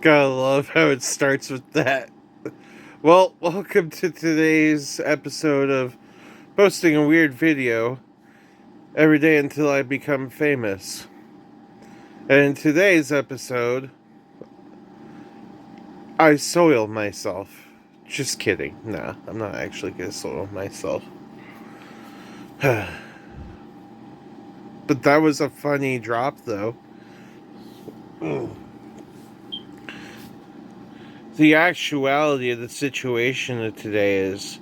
Gotta love how it starts with that. Well, welcome to today's episode of posting a weird video every day until I become famous. And in today's episode, I soil myself. Just kidding. Nah, I'm not actually gonna soil myself. But that was a funny drop, though. The actuality of the situation of today is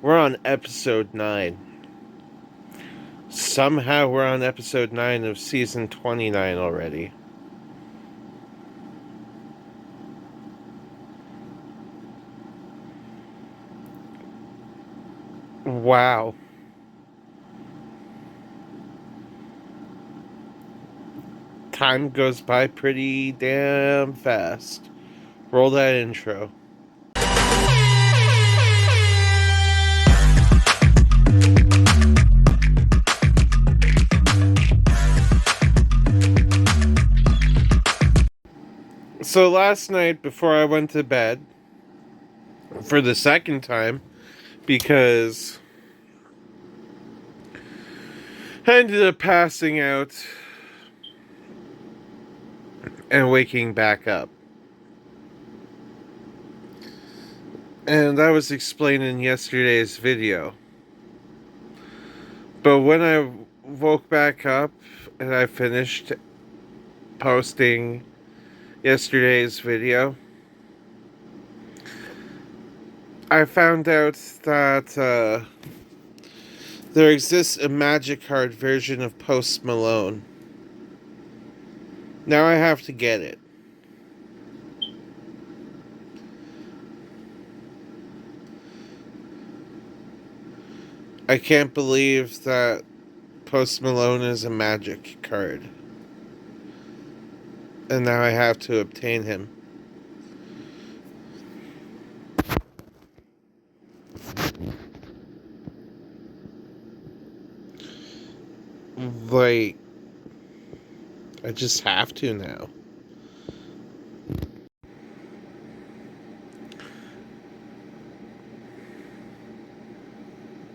we're on episode 9. Somehow we're on episode 9 of season 29 already. Wow. Time goes by pretty damn fast. Roll that intro. So last night before I went to bed, for the second time, because I ended up passing out and waking back up. And I was explaining yesterday's video. But when I woke back up and I finished posting yesterday's video, I found out that there exists a Magic Card version of Post Malone. Now I have to get it. I can't believe that Post Malone is a Magic Card. And now I have to obtain him. Like, I just have to now.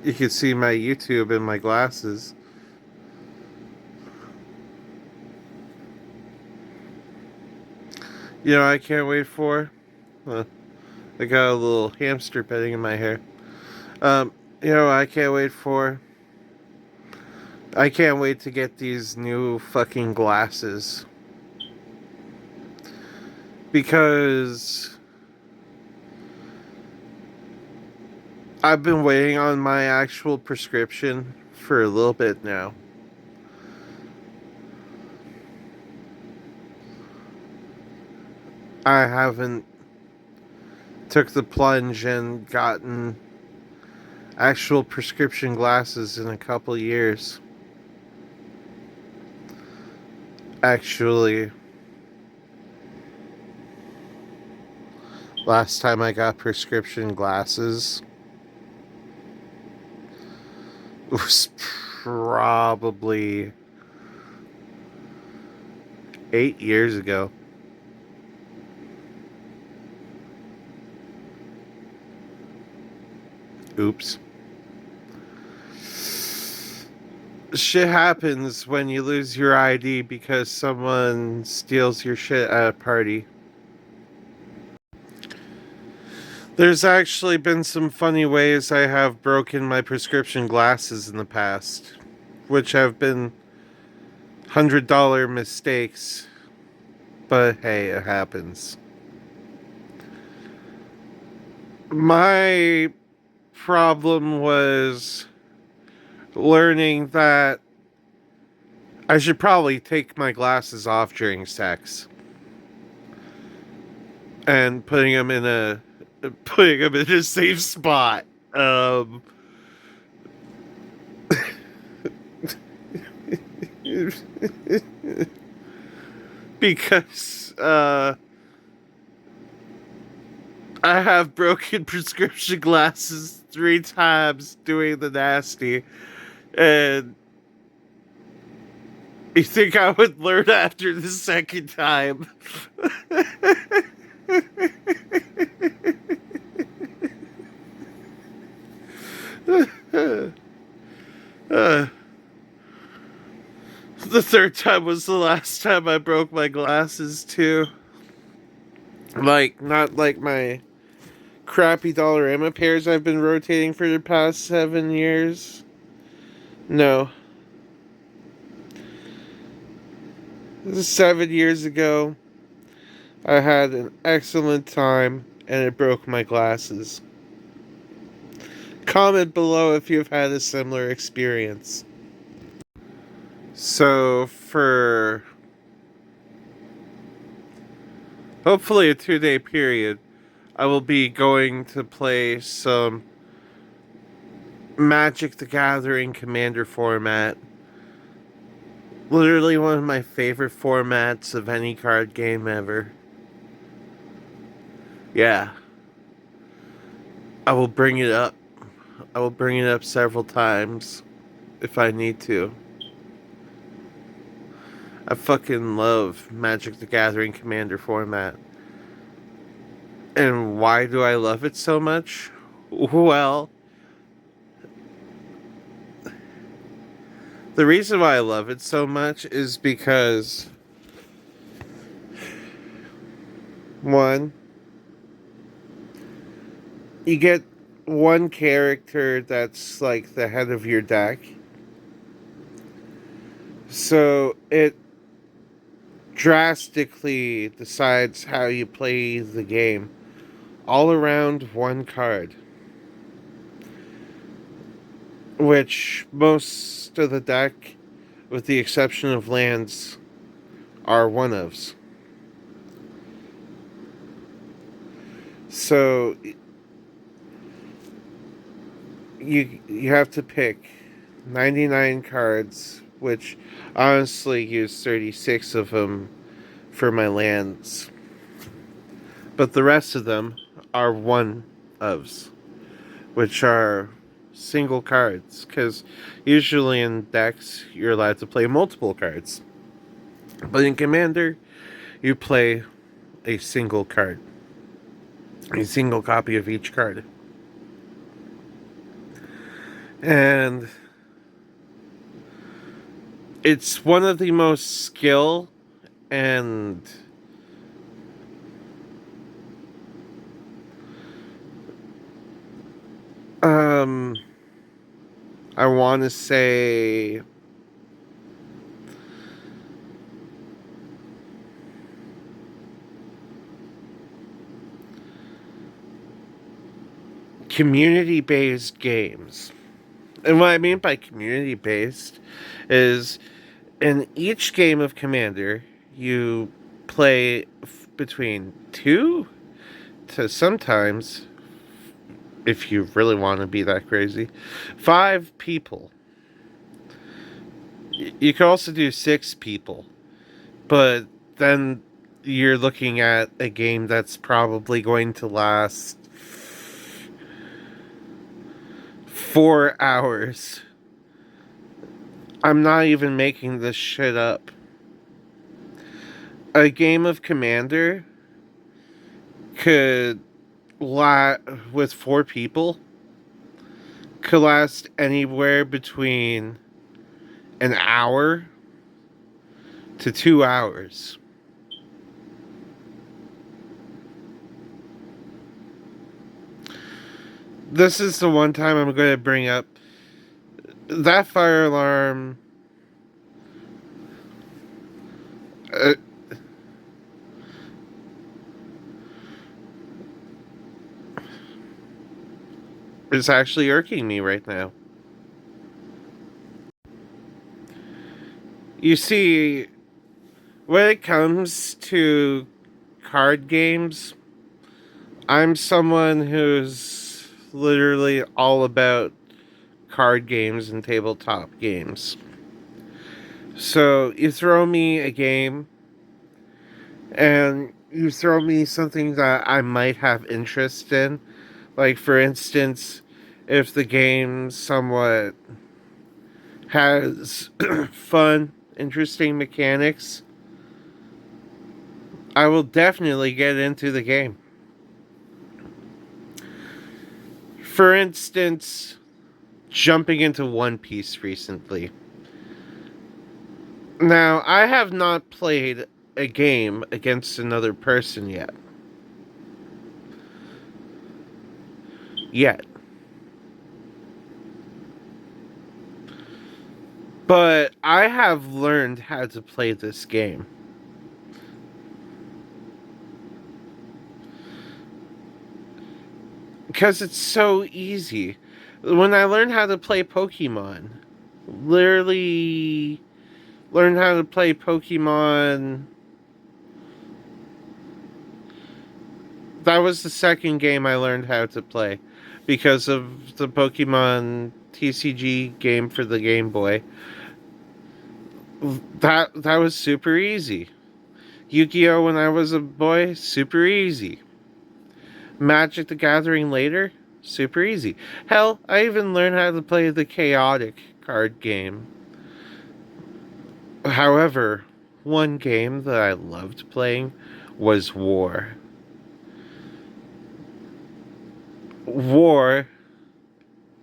You can see my YouTube in my glasses. You know, I can't wait for. I got a little hamster petting in my hair. I can't wait for. I can't wait to get these new fucking glasses. Because I've been waiting on my actual prescription for a little bit now. I haven't took the plunge and gotten actual prescription glasses in a couple years. Actually, last time I got prescription glasses was probably 8 years ago. Oops. Shit happens when you lose your ID because someone steals your shit at a party. There's actually been some funny ways I have broken my prescription glasses in the past, which have been $100 mistakes. But hey, it happens. My problem was learning that I should probably take my glasses off during sex and putting them in a safe spot. Because I have broken prescription glasses 3 times doing the nasty, and you think I would learn after the second time? The third time was the last time I broke my glasses, too. Like, not like my crappy Dollarama pairs I've been rotating for the past 7 years. No. This is 7 years ago. I had an excellent time and it broke my glasses. Comment below if you've had a similar experience. So, for hopefully a 2-day period, I will be going to play some Magic the Gathering Commander format. Literally one of my favorite formats of any card game ever. Yeah. I will bring it up. I will bring it up several times if I need to. I fucking love Magic the Gathering Commander format. And why do I love it so much? Well, the reason why I love it so much is because, one, you get one character that's like the head of your deck. So it drastically decides how you play the game. All around one card. Which most of the deck, with the exception of lands, are one-ofs. So you have to pick 99 cards, which honestly use 36 of them for my lands. But the rest of them are one-ofs, which are single cards, because usually in decks you're allowed to play multiple cards. But in Commander, you play a single card. A single copy of each card. And it's one of the most skill and I want to say community-based games. And what I mean by community-based is in each game of Commander, you play between 2 to sometimes, if you really want to be that crazy, 5 people. You can also do 6 people. But then you're looking at a game that's probably going to last 4 hours. I'm not even making this shit up. A game of Commander could with 4 people could last anywhere between an hour to 2 hours. This is the one time I'm going to bring up that fire alarm. Is actually irking me right now. You see, when it comes to card games, I'm someone who's literally all about card games and tabletop games. So you throw me a game and you throw me something that I might have interest in. Like, for instance, if the game somewhat has fun, interesting mechanics, I will definitely get into the game. For instance, jumping into One Piece recently. Now, I have not played a game against another person yet. Yet. But I have learned how to play this game. Because it's so easy. When I learned how to play Pokemon, literally learned how to play Pokemon. That was the second game I learned how to play because of the Pokemon TCG game for the Game Boy. That was super easy. Yu-Gi-Oh! When I was a boy, super easy. Magic the Gathering later, super easy. Hell, I even learned how to play the Chaotic card game. However, one game that I loved playing was War. War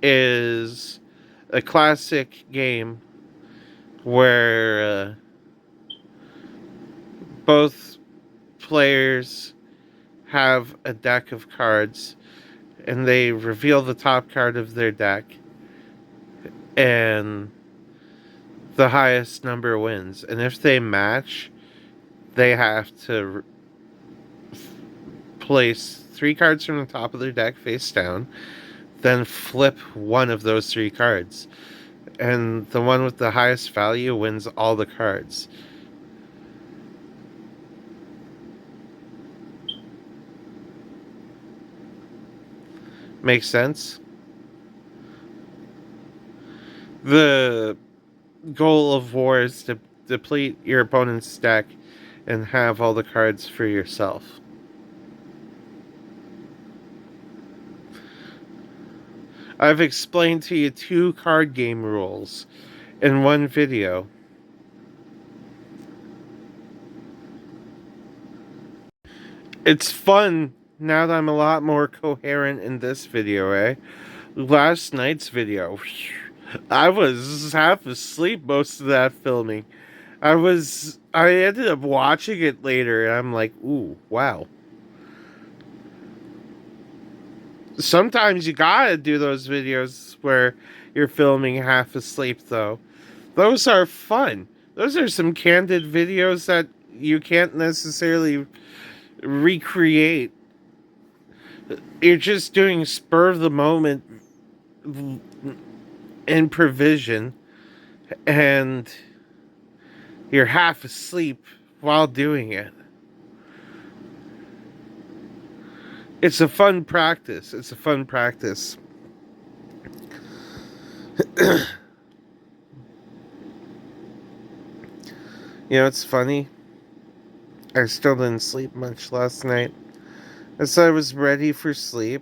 is a classic game where both players have a deck of cards and they reveal the top card of their deck and the highest number wins. And if they match, they have to place 3 cards from the top of their deck face down, then flip one of those 3 cards. And the one with the highest value wins all the cards. Makes sense? The goal of War is to deplete your opponent's deck and have all the cards for yourself. I've explained to you 2 card game rules in one video. It's fun now that I'm a lot more coherent in this video, eh? Last night's video, I was half asleep most of that filming. I ended up watching it later and I'm like, ooh, wow. Sometimes you gotta do those videos where you're filming half asleep, though. Those are fun. Those are some candid videos that you can't necessarily recreate. You're just doing spur of the moment improvisation, and you're half asleep while doing it. It's a fun practice. It's a fun practice. You know, it's funny. I still didn't sleep much last night. As I was ready for sleep.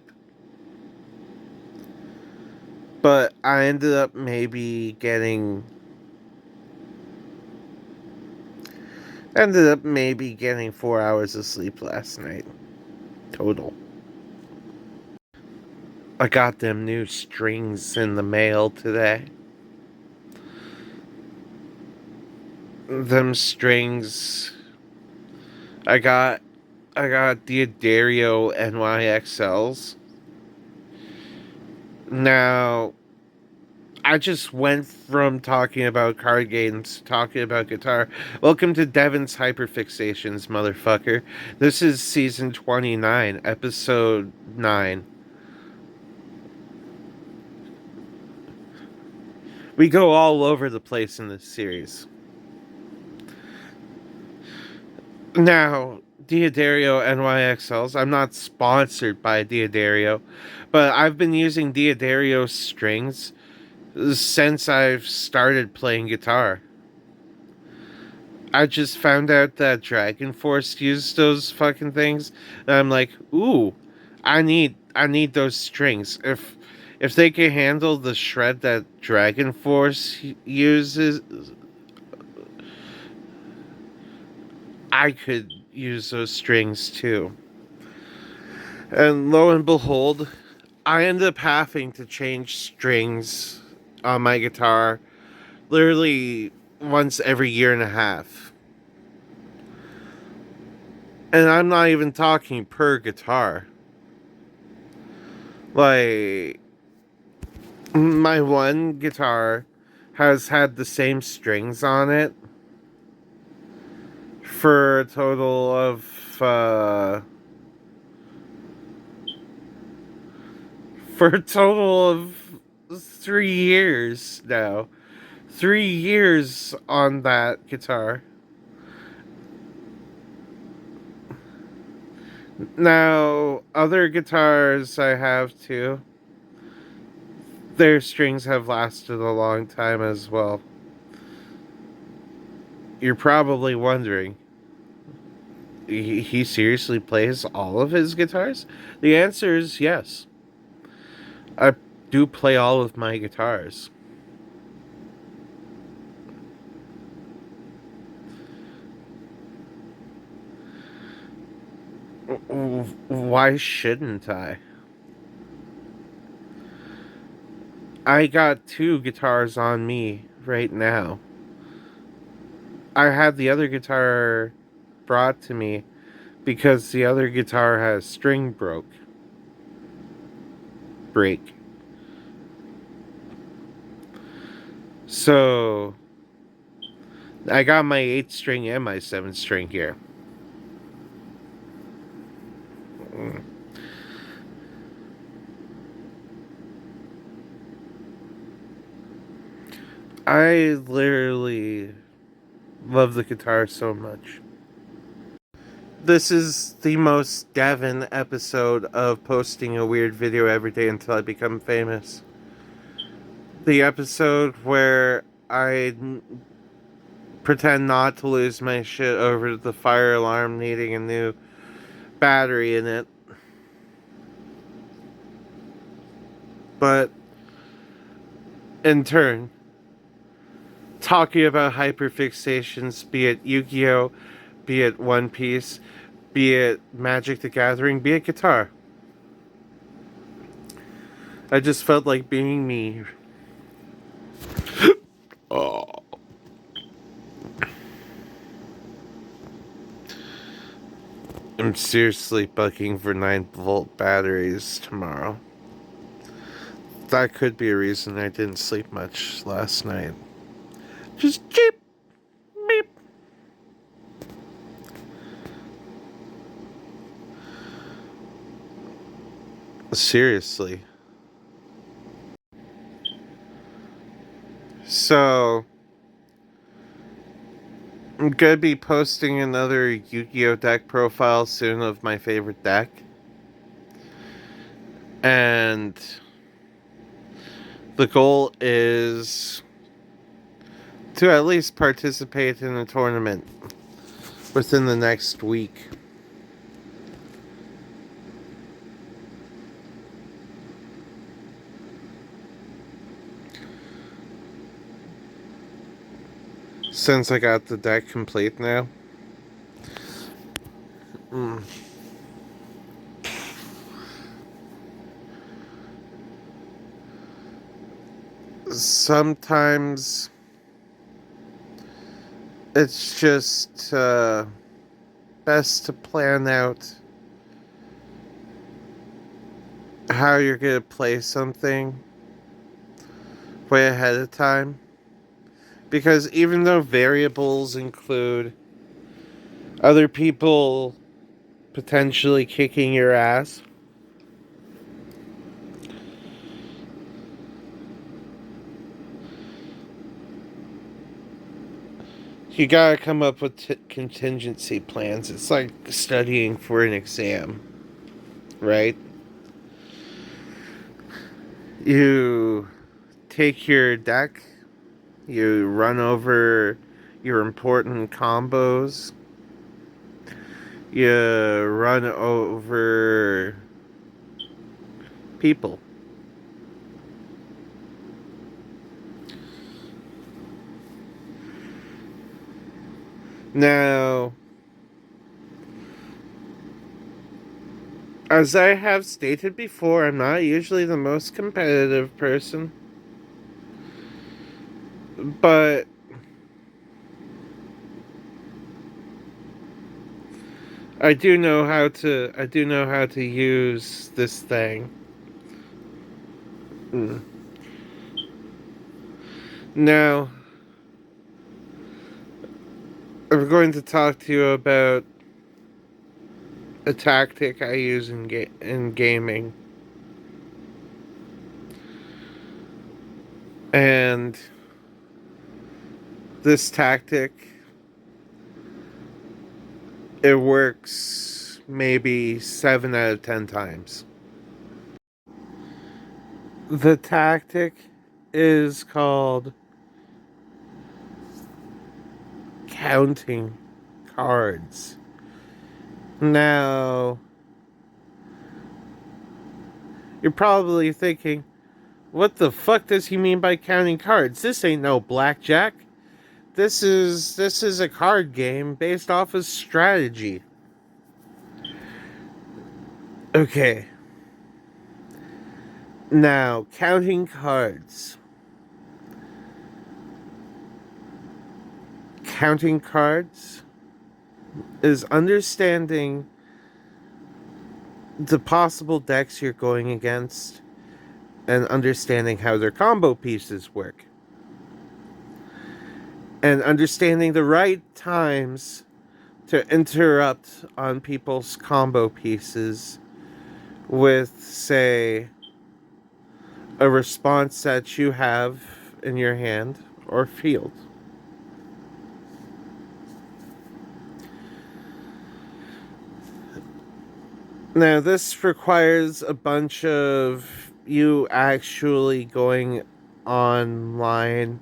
But I ended up maybe getting 4 hours of sleep last night. Total. I got them new strings in the mail today. Them strings, I got D'Addario NYXLs. Now, I just went from talking about card games to talking about guitar. Welcome to Devin's Hyperfixations, motherfucker. This is season 29, episode 9. We go all over the place in this series. Now, D'Addario NYXLs. I'm not sponsored by D'Addario, but I've been using D'Addario strings since I've started playing guitar. I just found out that Dragon Force used those fucking things, and I'm like, ooh, I need those strings. If they can handle the shred that Dragon Force uses, I could use those strings too. And lo and behold, I ended up having to change strings on my guitar literally once every year and a half. And I'm not even talking per guitar. Like, my one guitar has had the same strings on it for a total of for a total of 3 years now. 3 years on that guitar. Now, other guitars I have too, their strings have lasted a long time as well. You're probably wondering, he seriously plays all of his guitars? The answer is yes. I do play all of my guitars. Why shouldn't I? I got 2 guitars on me right now. I had the other guitar brought to me because the other guitar has string break. So I got my 8th string and my 7th string here. I literally love the guitar so much. This is the most Gavin episode of posting a weird video every day until I become famous. The episode where I pretend not to lose my shit over the fire alarm needing a new battery in it. But in turn, talking about hyperfixations, be it Yu-Gi-Oh!, be it One Piece, be it Magic the Gathering, be it guitar. I just felt like being me. Oh. I'm seriously bugging for 9-volt batteries tomorrow. That could be a reason I didn't sleep much last night. Just cheap. Beep. Seriously. So, I'm gonna be posting another Yu-Gi-Oh! Deck profile soon of my favorite deck. And the goal is to at least participate in a tournament within the next week. Since I got the deck complete now. Sometimes it's just best to plan out how you're going to play something way ahead of time. Because even though variables include other people potentially kicking your ass, you gotta come up with contingency plans. It's like studying for an exam, right? You take your deck, you run over your important combos, you run over people. Now, as I have stated before, I'm not usually the most competitive person. But I do know how to use this thing. Mm. Now, I'm going to talk to you about a tactic I use in gaming. And this tactic, it works maybe 7 out of 10 times. The tactic is called counting cards. Now, you're probably thinking, what the fuck does he mean by counting cards? This ain't no blackjack. This is a card game based off of strategy. Okay. Now, counting cards. Counting cards is understanding the possible decks you're going against and understanding how their combo pieces work. And understanding the right times to interrupt on people's combo pieces with, say, a response that you have in your hand or field. Now, this requires a bunch of you actually going online,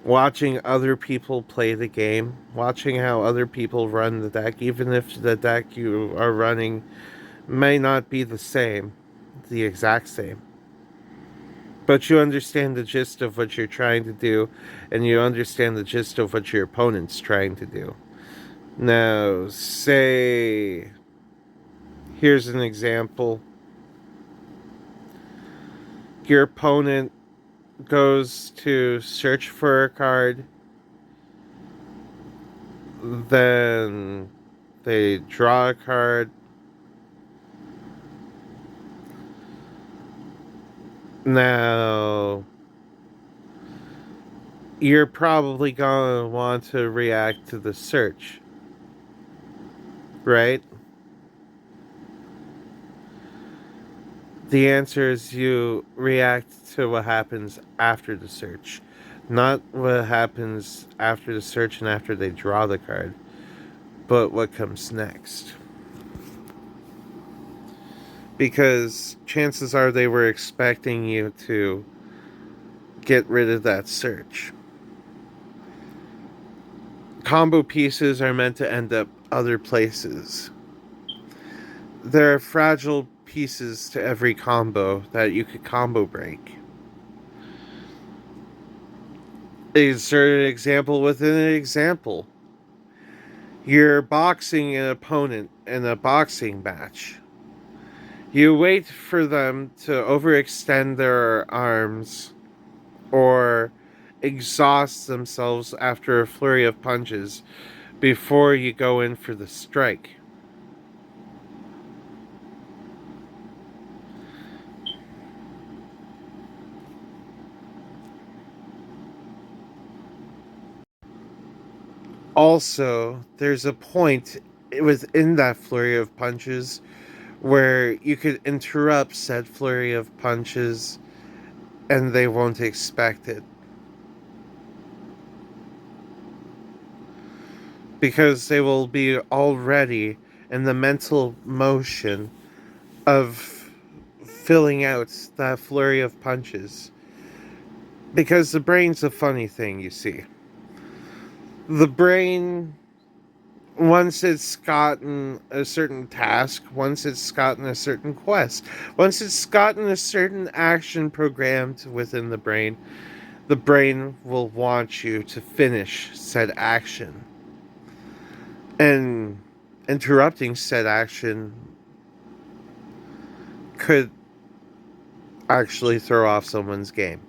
watching other people play the game, watching how other people run the deck, even if the deck you are running may not be the exact same. But you understand the gist of what you're trying to do, and you understand the gist of what your opponent's trying to do. Now, say, here's an example. Your opponent goes to search for a card, then they draw a card. Now, you're probably gonna want to react to the search, right? The answer is you react to what happens after the search, not what happens after the search and after they draw the card, but what comes next. Because chances are they were expecting you to get rid of that search. Combo pieces are meant to end up other places. There are fragile pieces to every combo that you could combo break. Insert an example within an example. You're boxing an opponent in a boxing match. You wait for them to overextend their arms or exhaust themselves after a flurry of punches before you go in for the strike. Also, there's a point within that flurry of punches where you could interrupt said flurry of punches and they won't expect it. Because they will be already in the mental motion of filling out that flurry of punches. Because the brain's a funny thing, you see. The brain, once it's gotten a certain task, once it's gotten a certain quest, once it's gotten a certain action programmed within the brain will want you to finish said action. And interrupting said action could actually throw off someone's game.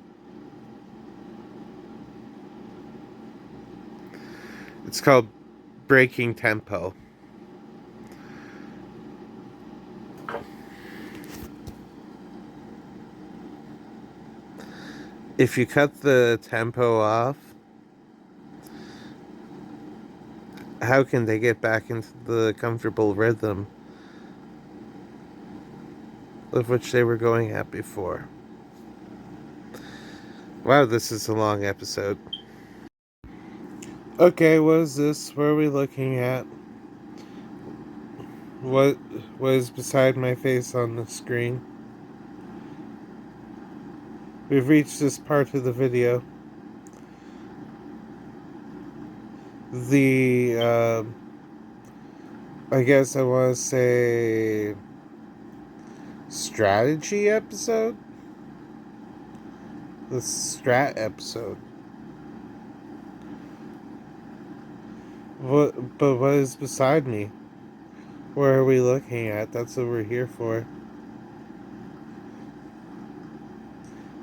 It's called breaking tempo. if you cut the tempo off, how can they get back into the comfortable rhythm of which they were going at before? Wow, this is a long episode. Okay, what is this? What are we looking at? What was beside my face on the screen? We've reached this part of the video. I guess I want to say strategy episode? The strat episode. But what is beside me? Where are we looking at? That's what we're here for.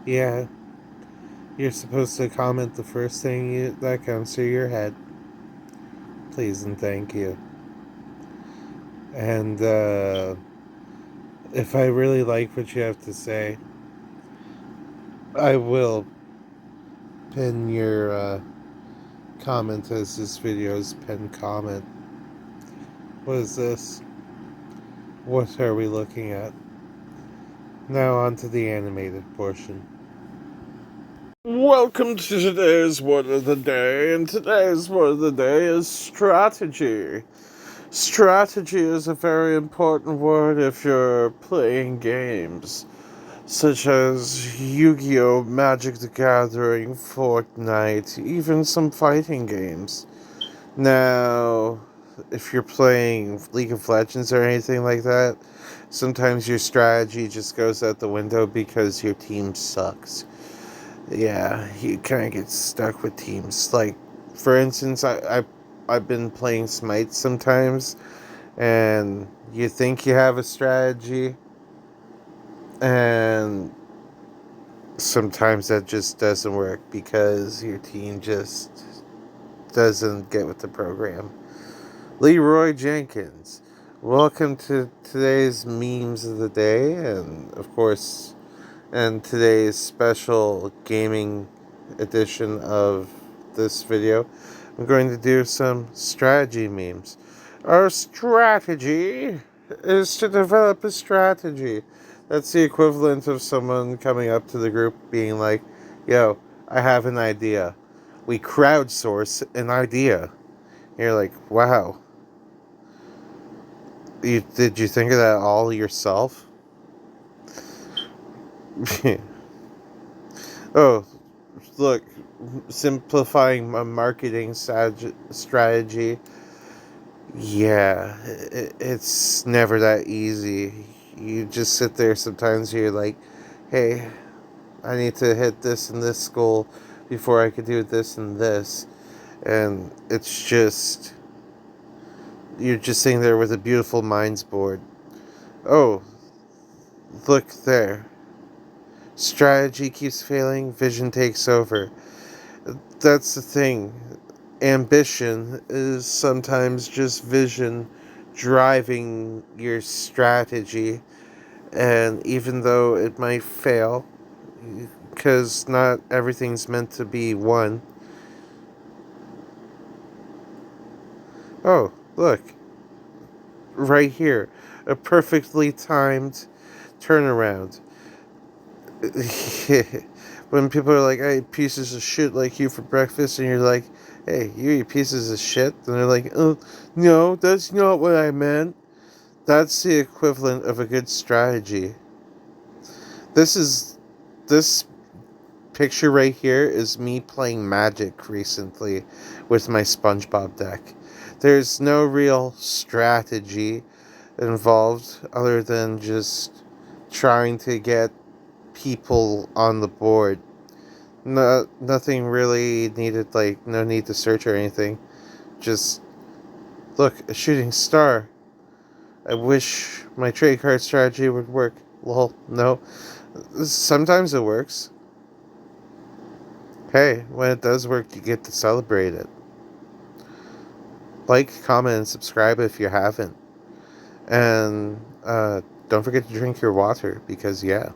Yeah, you're supposed to comment the first thing that comes to your head. Please and thank you. And if I really like what you have to say, I will pin your comment as this video's pinned comment. What is this? What are we looking at? Now on to the animated portion. Welcome to today's word of the day, and today's word of the day is strategy. Strategy is a very important word if you're playing games, such as Yu-Gi-Oh!, Magic the Gathering, Fortnite, even some fighting games. Now, if you're playing League of Legends or anything like that, sometimes your strategy just goes out the window because your team sucks. Yeah, you kind of get stuck with teams. Like, for instance, I've been playing Smite sometimes, and you think you have a strategy, and sometimes that just doesn't work because your team just doesn't get with the program. Leroy Jenkins, welcome to today's memes of the day, and of course, and today's special gaming edition of this video. I'm going to do some strategy memes. Our strategy is to develop a strategy. That's the equivalent of someone coming up to the group being like, yo, I have an idea. We crowdsource an idea. You're like, wow. Did you think of that all yourself? Oh, look, simplifying my marketing strategy. Yeah, it's never that easy. You just sit there sometimes, you're like, hey, I need to hit this and this goal before I could do this and this. And it's just, you're just sitting there with a beautiful minds board. Oh, look there. Strategy keeps failing, vision takes over. That's the thing. Ambition is sometimes just vision driving your strategy, and even though it might fail, because not everything's meant to be one. Oh, look. Right here. A perfectly timed turnaround. When people are like, I eat pieces of shit like you for breakfast, and you're like, hey, you eat pieces of shit? And they're like, oh, no, that's not what I meant. That's the equivalent of a good strategy. This picture right here is me playing Magic recently with my SpongeBob deck. There's no real strategy involved other than just trying to get people on the board. No, nothing really needed, like, no need to search or anything. Just, look, a shooting star. I wish my trade card strategy would work. Lol, no. Sometimes it works. Hey, when it does work, you get to celebrate it. Like, comment, and subscribe if you haven't. And don't forget to drink your water, because yeah.